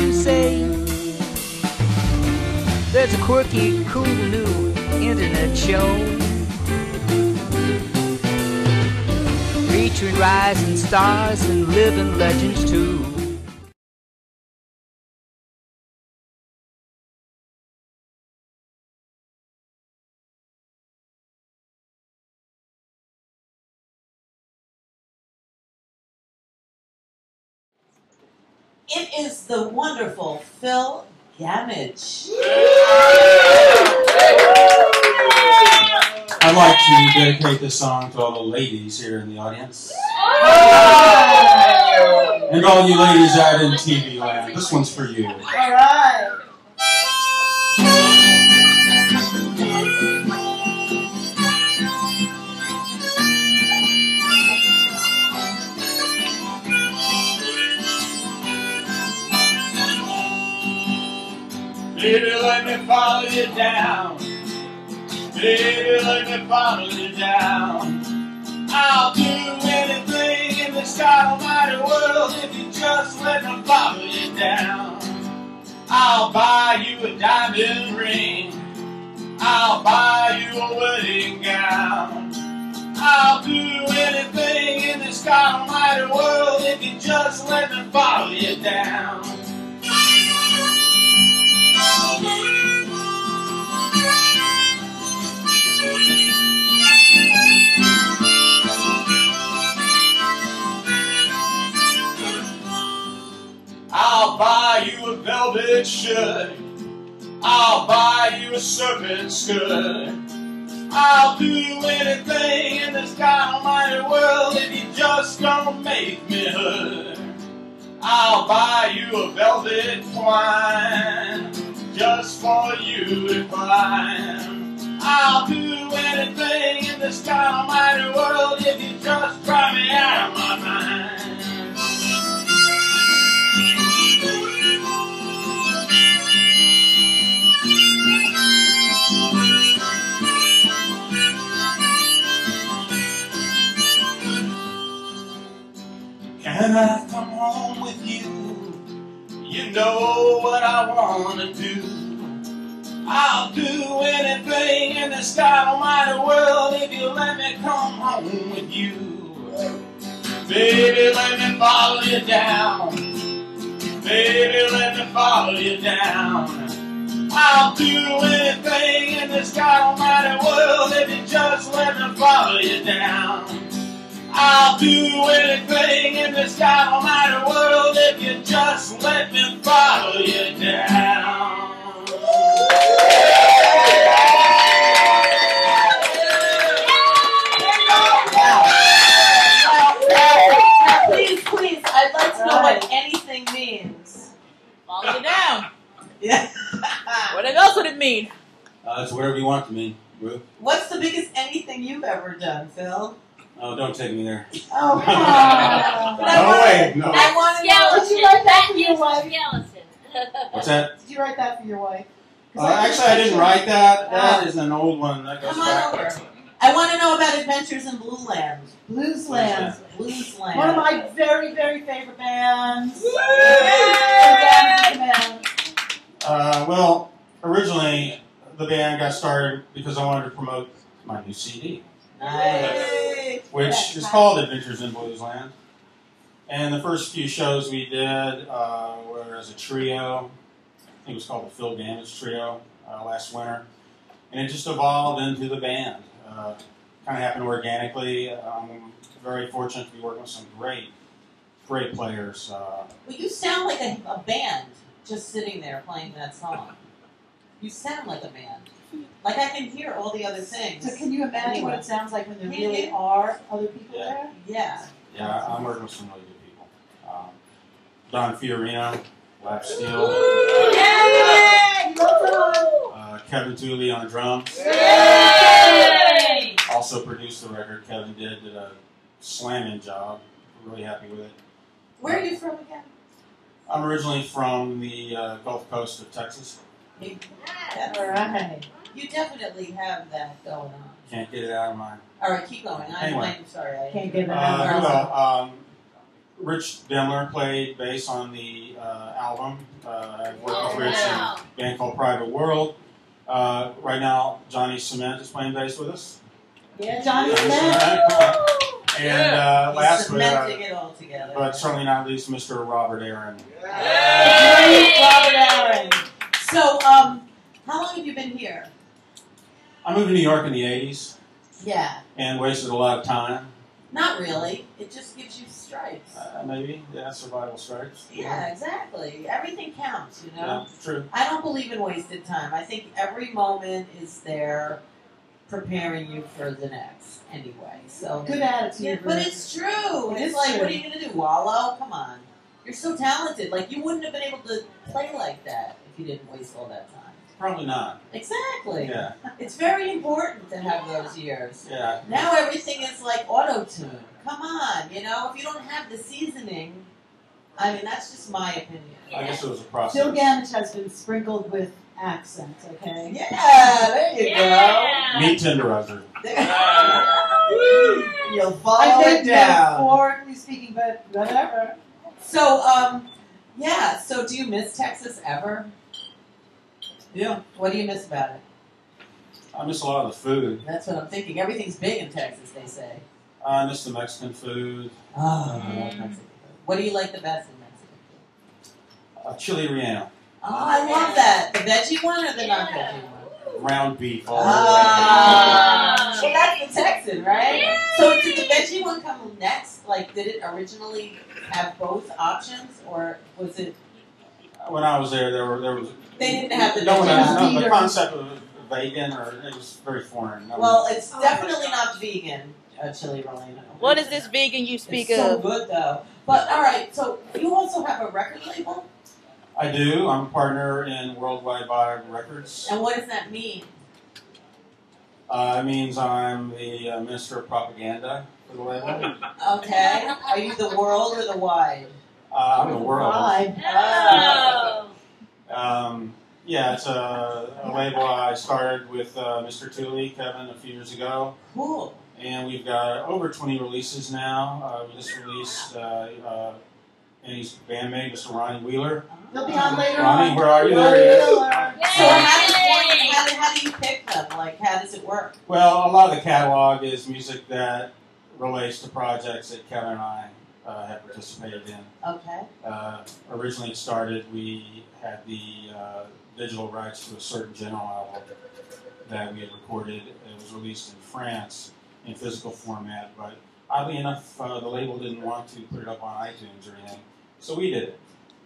you say? There's a quirky, cool new internet show featuring rising stars and living legends too. It is the wonderful PhiL GaMMaGe. I'd like to dedicate this song to all the ladies here in the audience. And all you ladies out in TV land. This one's for you. All right. Baby, let me follow you down. Baby, let me follow you down. I'll do anything in this almighty world if you just let me follow you down. I'll buy you a diamond ring. I'll buy you a wedding gown. I'll do anything in this almighty world if you just let me follow you down. I'll buy you a velvet shirt. I'll buy you a serpent skirt. I'll do anything in this almighty world if you just don't make me hurt. I'll buy you a velvet twine just for you to climb. I'll do anything in this almighty world if you just drive me out of my mind. Can I come home with you? You know what I want to do. I'll do anything in this almighty world if you let me come home with you. Baby, let me follow you down. Baby, let me follow you down. I'll do anything in this almighty world if you just let me follow you down. I'll do anything in this almighty world if you just let me follow you down. Please, I'd like to know what anything means. Follow you down. Yeah. What else would it mean? It's whatever you want to mean, Ruth. What's the biggest anything you've ever done, Phil? Oh, don't take me there. Oh, come on. No way, no. I want to know. Did you write that for your wife? What's that? Did you write that for your wife? Actually, I didn't write that. That is an old one. That goes Come on back. over. I want to know about Adventures in Blueland. Bluesland. Bluesland. One of my very, very favorite bands. Well, originally the band got started because I wanted to promote my new CD, Nice. which is called Adventures in Bluesland. And the first few shows we did were as a trio. I think it was called the PhiL GaMMaGe Trio last winter. And it just evolved into the band. Kind of happened organically. I'm very fortunate to be working with some great players. Well, you sound like a band just sitting there playing that song. You sound like a band. Like I can hear all the other things. So can you imagine what it sounds like when there really are other people there? Yeah. Yeah, I'm working with some really good people. Don Fiorino, lap steel. Yay! Kevin Tooley on drums. Yay! Also produced the record. Kevin did a slamming job. Really happy with it. Where are you from again? I'm originally from the Gulf Coast of Texas. All right. You definitely have that going on. Can't get it out of my... All right, keep going. Anyway. I'm sorry. Can't get it out. Rich Demler played bass on the album. I worked with Rich in a band called Private World. Right now, Johnny Cement is playing bass with us. Yeah, Johnny Johnny Smith. Cement, come on. And last cementing it all together. but certainly not least, Mr. Robert Aaron. Robert Aaron. So, how long have you been here? I moved to New York in the 80s Yeah. and wasted a lot of time. Not really. It just gives you stripes. Maybe, yeah, survival stripes. Yeah, exactly. Everything counts, you know? Yeah, true. I don't believe in wasted time. I think every moment is there preparing you for the next anyway. So Good attitude. yeah, but it's true. It It's is like, true. what are you going to do? Wallow? Come on. You're so talented. Like, you wouldn't have been able to play like that if you didn't waste all that time. Probably not. Exactly. Yeah, It's very important to have those years. yeah. Now everything is like auto-tune. Come on, you know? If you don't have the seasoning, I mean, that's just my opinion. I guess it was a process. PhiL GaMMaGe has been sprinkled with accents, okay? Yeah, there you Meat tenderizer. go. You'll follow I it think down. metaphorically speaking, but whatever. So, yeah, so do you miss Texas ever? Yeah, What do you miss about it? I miss a lot of the food. That's what I'm thinking. Everything's big in Texas, they say. I miss the Mexican food. Oh, I love Mexican food. What do you like the best in Mexican food? Chili relleno. Oh, I love that. The veggie one or the non-veggie one? Ground beef. All the way. Ah, well, that's the Texan, right? So did the veggie one come next? Like, did it originally have both options, or was it? When I was there was They didn't have the no one veggie has option. no, the concept of vegan or it was very foreign. No Well, it's definitely not vegan, chili relleno. What is this vegan you speak It's so of? good though. But all right, so you also have a record label, I do. I'm a partner in Worldwide Vibe Records. and what does that mean? It means I'm the Minister of Propaganda for the label. Okay, are you the world or the wide? I'm the world. Vibe. Yeah, it's a label I started with Mr. Tooley, Kevin, a few years ago. Cool. And we've got over 20 releases now. We just released Annie's bandmate, Mr. Ronnie Wheeler. You'll be on later Ronnie, on. where are you? There he is. So how do you pick them? Like, how does it work? Well, a lot of the catalog is music that relates to projects that Kevin and I have participated in. Okay. Originally it started, we had the digital rights to a certain general album that we had recorded. It was released in France in physical format, but oddly enough, the label didn't want to put it up on iTunes or anything, so we did it.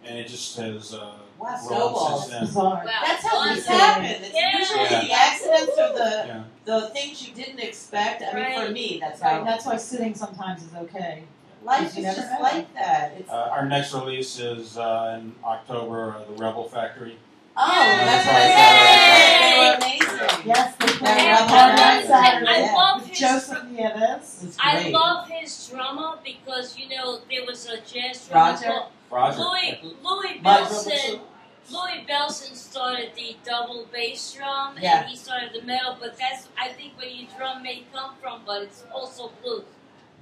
And it just has Wow, rolled snowballs. since then. Bizarre. That's how things Awesome. happen. It's Yeah. usually Yeah. the accidents or Yeah. the things you didn't expect. I mean, for Right. me, that's Right, how that's why sitting sometimes is okay. life You is never just know. like that. It's Our next release is in October, The Rebel Factory. oh, that's what I Yay! said. They were amazing. Yes, they play Yeah, on yeah. that Saturday Yeah. I love with his. Joseph Nieves. It's I great. love his drama because there was a jazz drama Roger? called Roger. Louis My Bellson. Louis Bellson started the double bass drum Yeah. and he started the metal, but that's I think where your drum may come from, but it's also blues.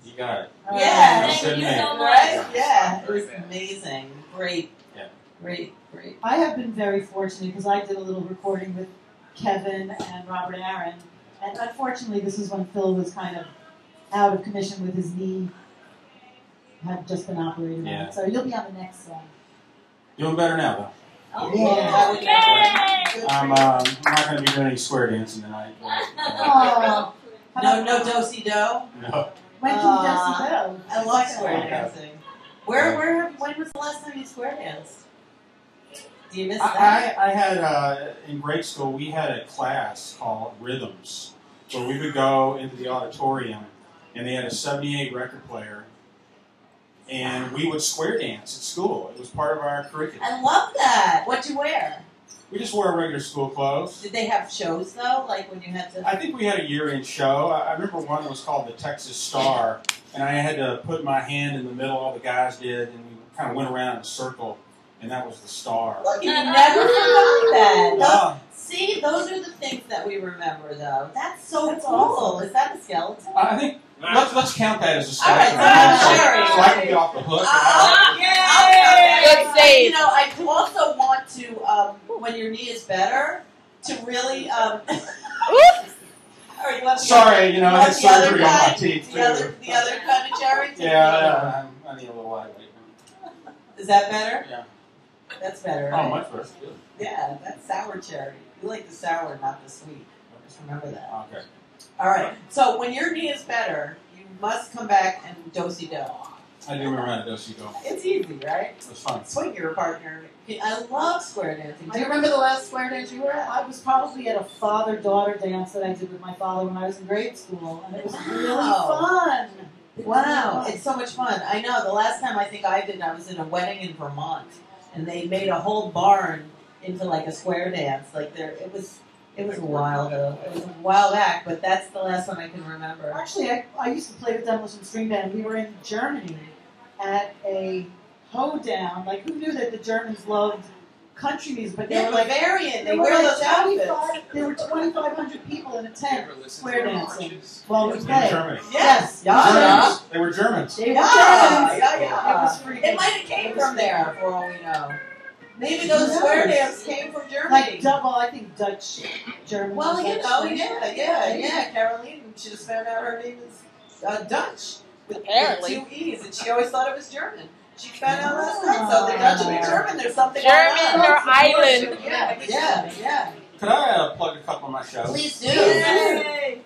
You got it. Yeah. Thank you so much. Right? Yeah. It was amazing. Great. Yeah. Great. I have been very fortunate because I did a little recording with Kevin and Robert Aaron, and unfortunately this is when Phil was kind of out of commission with his knee, had just been operated Yeah. on. So you'll be on the next one. Doing better now, though. Oh, Yeah. Yay! I'm not going to be doing any square dancing tonight. But, Oh, No do-si-do? no. When can Aw. Desi go? I love square Okay. dancing. When was the last time you square danced? Do you miss that? I had, in grade school, we had a class called Rhythms, where we would go into the auditorium, and they had a 78 record player, and we would square dance at school. It was part of our curriculum. I love that. What'd you wear? We just wore regular school clothes. Did they have shows though? Like when you had to? I think we had a year-end show. I remember one that was called the Texas Star, and I had to put my hand in the middle, all the guys did, and we kind of went around in a circle, and that was the star. Look, you never forgot that. Wow. See, those are the things that we remember, though. That's so That's cool. awesome. Is that a skeleton? I think Let's count that as a All right, stash. Sherry. So I can get off the hook. Good save. You know, I also want to, when your knee is better, to really. All right, you want the Sorry, you know, I had the other surgery on my kind? teeth too. The other kind of cherry? Yeah, I need a little lightweight. Is that better? Yeah. That's better. Oh, Right? much better. Good. Yeah, that's sour cherry. You like the sour, not the sweet. Just remember that. Okay. All right. So when your knee is better, you must come back and do-si-do. I do remember how to do-si-do. It's easy, right? It was fun. Swing your partner. I love square dancing. Do you I- remember the last square dance you were at? I was probably at a father-daughter dance that I did with my father when I was in grade school, and it was really Wow. fun. Wow, it's so much fun. I know. The last time I think I did, I was in a wedding in Vermont, and they made a whole barn into like a square dance. Like there, it was a while ago. It was a while back, but that's the last one I can remember. Actually, I used to play with Demolition String Band. We were in Germany at a hoedown. Like, who knew that the Germans loved country music? But they They're were like, Bavarian. They there were wear like those outfits. 25. There were 2,500 people in a tent square dancing while we In played. Germany. Yes. Germans. They were Germans. They were Yeah, Germans. yeah. It was freaking. It might have came from there, for all we know. Maybe those square dance came from Germany. Like, well, I think Dutch, German. Well, you Dutch know, thing. yeah. Caroline, she just found out her name is Dutch with Apparently. 2 E's, and she always thought it was German. She found out last night, so the Dutch and the German, there's something German going on. or island. Yeah. Could I plug a couple of my shows? Please do. Yay.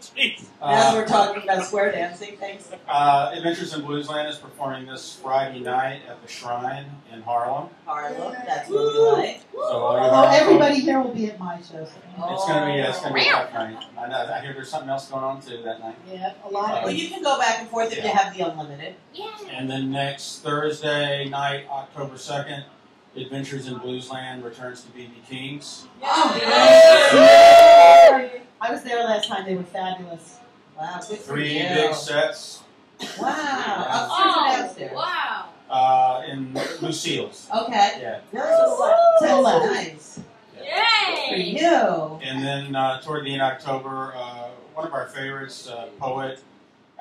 As we're talking about square dancing, thanks. Adventures in Bluesland is performing this Friday night at the Shrine in Harlem. Harlem, that's what we like. So all you Oh, Harlem everybody here will be at my show. So. It's gonna be a tough night. I know. I hear there's something else going on too that night. Yeah, a lot Well, of you can go back and forth if you have the unlimited. Yeah. And then next Thursday night, October 2nd, Adventures in Bluesland returns to BB King's. Oh, I was there last time. They were fabulous. Wow, good for 3 you. big sets Wow, upstairs and downstairs. Wow. in Lucille's. Okay. Yeah. To the left. Nice. For Yay! you. And then toward the end of October, one of our favorites, poet,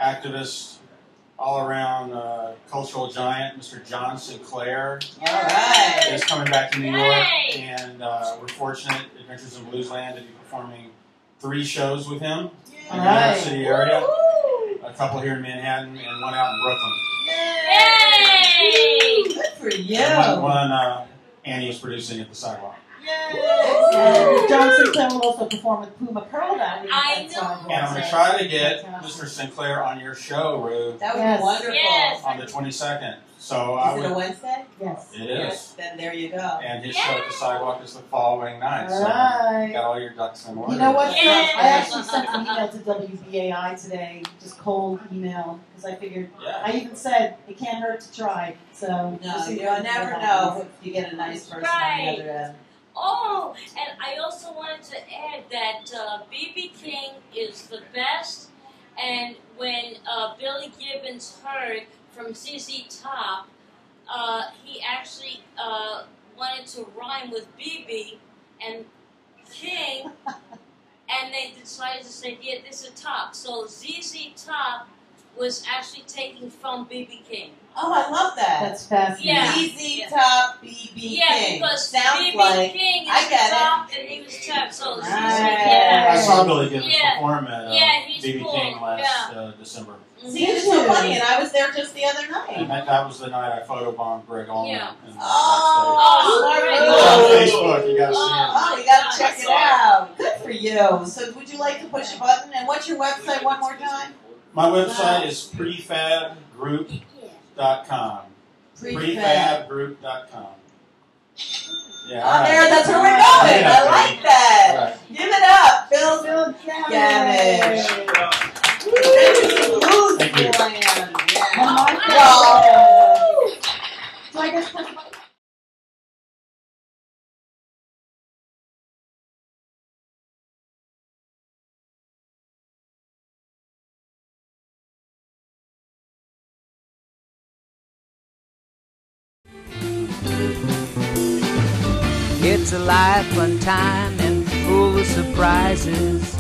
activist, all-around cultural giant, Mr. John Sinclair, All right. is coming back to New York, Yay! and we're fortunate, Adventures in Bluesland, to be performing 3 shows with him in the New York Alright. City area. Woo! A couple here in Manhattan and one out in Brooklyn. Yay! Good for you. And one Annie is producing at the Sidewalk. And John Sinclair will also perform with Puma Pearl that week. I at Sidewalk. And I'm going to try to get Mr. Sinclair on your show, Rue, That would Yes. be wonderful. Yes. on the 22nd. So I Is it a would. Wednesday? Yes. It is. Then there you go. And his show at the Sidewalk is the following night. So Alright. got all your ducks in order. You know what? Yes. I actually sent an email to WBAI today, just cold email, because I figured, Yeah. I even said it can't hurt to try. So No, we'll see you'll what never happens. know if you get a nice person Right. on the other end. Oh, and I also wanted to add that B.B. King is the best. And when Billy Gibbons heard from ZZ Top, he actually wanted to rhyme with B.B. and King, and they decided to say, yeah, this is Top. So ZZ Top was actually taken from B.B. King. Oh, I love that. That's fascinating. Yeah. ZZ Top, BB Yeah, King. because Sounds B.B. like King is I get it. Top and he was Top, so ZZ, Right. yeah. I saw Billy Gibbons Yeah. perform at Yeah, he's BB cool. King last December. See, it's so funny, and I was there just the other And night. that was the night I photobombed Greg Allman. Yeah. Oh, Oh, smart great. move. It's on Facebook, you gotta see it. Oh, you gotta check it out. Good for you. So, would you like to push a button? And what's your website one more time? My website is prefabgroup.com. Prefabgroup.com. Yeah. Oh, there, that's where we're going. I like that. All right. Give it up, Phil. Bill GaMMaGe. Thank you. So I guess push a button. It's a life, fun time, and full of surprises.